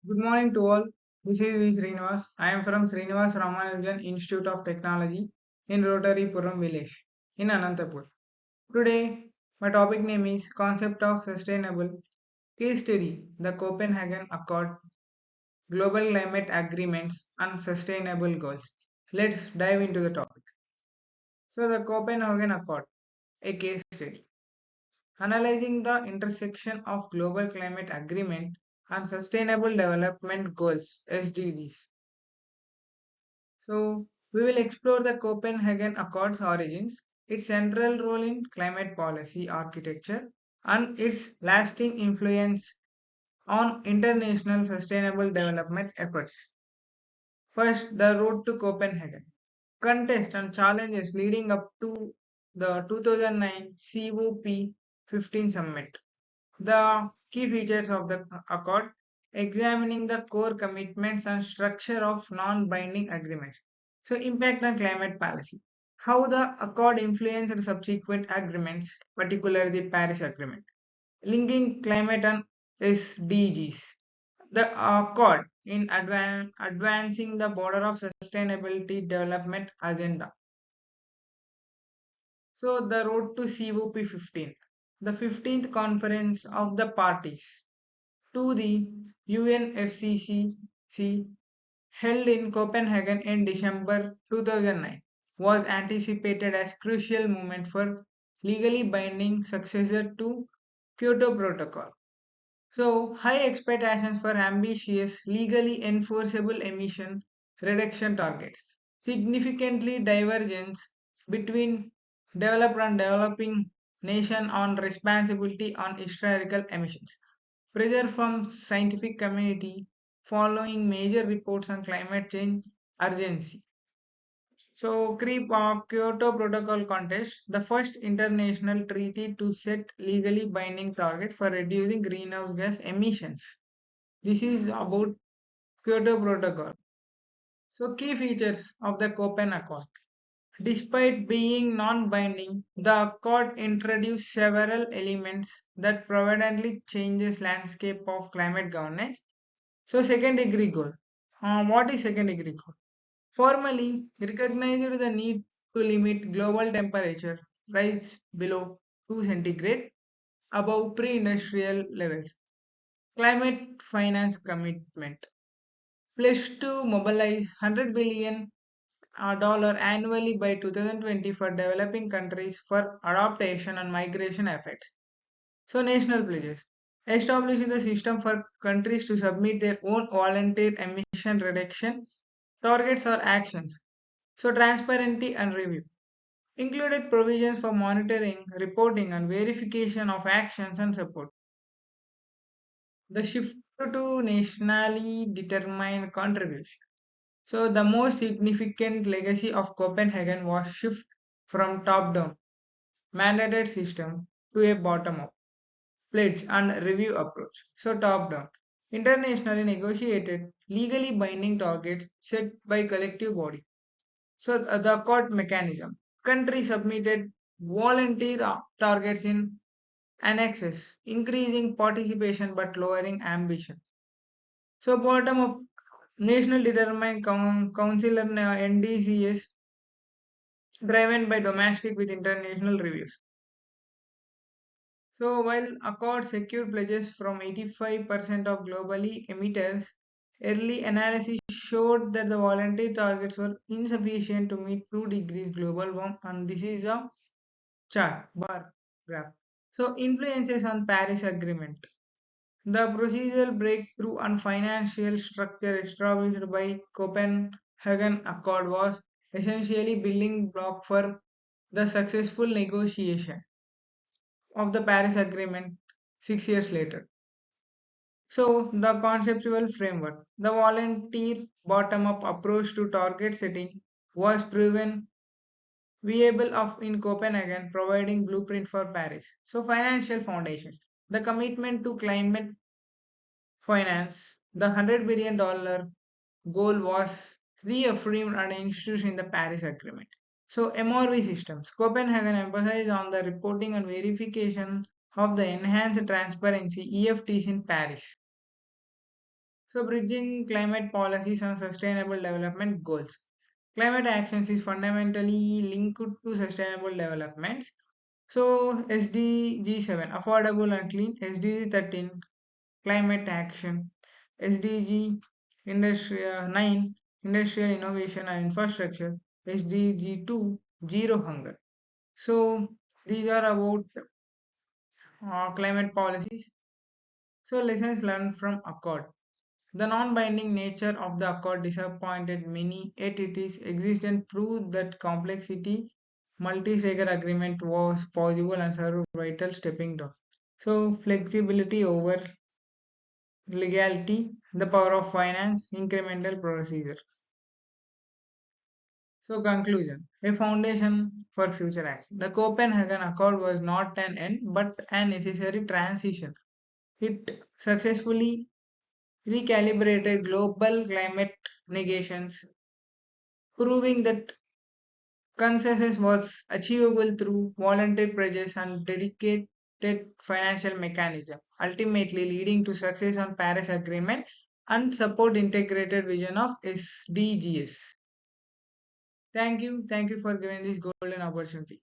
Good morning to all. This is V. Srinivas. I am from Srinivas Ramanujan Institute of Technology in Rotary Village in Anantapur. Today, my topic name is Concept of Sustainable Case Study, the Copenhagen Accord, Global Climate Agreements and Sustainable Goals. Let's dive into the topic. So, the Copenhagen Accord, a case study. Analyzing the intersection of Global Climate Agreement and Sustainable Development Goals (SDGs). So, we will explore the Copenhagen Accord's origins, its central role in climate policy architecture, and its lasting influence on international sustainable development efforts. First, the road to Copenhagen. Contest and challenges leading up to the 2009 COP15 summit. The key features of the accord, examining the core commitments and structure of non-binding agreements. So, impact on climate policy. How the accord influenced subsequent agreements, particularly the Paris Agreement. Linking climate and SDGs. The accord in advancing the border of sustainability development agenda. So, the road to COP15, the 15th conference of the parties to the UNFCCC held in Copenhagen in December 2009 was anticipated as crucial moment for legally binding successor to Kyoto Protocol. So, high expectations for ambitious, legally enforceable emission reduction targets. Significantly divergence between developed and developing nation on responsibility on historical emissions. Pressure from scientific community following major reports on climate change urgency. So, Kyoto Protocol contest, the first international treaty to set legally binding target for reducing greenhouse gas emissions. This is about Kyoto Protocol. So, key features of the Copenhagen Accord. Despite being non-binding, the Accord introduced several elements that providently changes landscape of climate governance. So, second degree goal. What is second degree goal? Formally recognized the need to limit global temperature rise below 2 centigrade above pre-industrial levels. Climate finance commitment pledged to mobilize $100 billion annually by 2020 for developing countries for adaptation and migration effects. So, national pledges establishing the system for countries to submit their own volunteer emission reduction targets or actions. So, transparency and review included provisions for monitoring, reporting, and verification of actions and support. The shift to nationally determined contribution. So, the most significant legacy of Copenhagen was shift from top-down mandated system to a bottom-up pledge and review approach. So, top-down internationally negotiated, legally binding targets set by collective body. So the accord mechanism. Countries submitted volunteer targets in annexes, increasing participation but lowering ambition. So bottom up national determined council and NDCs driven by domestic with international reviews. So while Accord secured pledges from 85% of globally emitters, early analysis showed that the voluntary targets were insufficient to meet 2 degrees global warming, and this is a chart bar graph. So influences on Paris Agreement. The procedural breakthrough and financial structure established by Copenhagen Accord was essentially building block for the successful negotiation of the Paris Agreement 6 years later. So, the conceptual framework, the volunteer bottom up approach to target setting was proven viable of in Copenhagen, providing blueprint for Paris. So, financial foundations, the commitment to climate finance, the $100 billion goal was reaffirmed and introduced in the Paris Agreement. So, MRV systems. Copenhagen emphasized on the reporting and verification of the enhanced transparency EFTs in Paris. So, bridging climate policies and sustainable development goals. Climate actions is fundamentally linked to sustainable developments. So, SDG 7, affordable and clean. SDG 13, climate action. SDG 9, industrial innovation and infrastructure. SDG 2, zero hunger. So, these are about climate policies. So, lessons learned from Accord. The non-binding nature of the accord disappointed many, yet its existence proved that complexity multi-stakeholder agreement was possible and served vital stepping down. So flexibility over legality, the power of finance, incremental procedure. So conclusion, a foundation for future action. The Copenhagen Accord was not an end but a necessary transition. It successfully recalibrated global climate negations, proving that consensus was achievable through voluntary pledges and dedicated financial mechanism, ultimately leading to success on Paris Agreement and support integrated vision of SDGs. Thank you for giving this golden opportunity.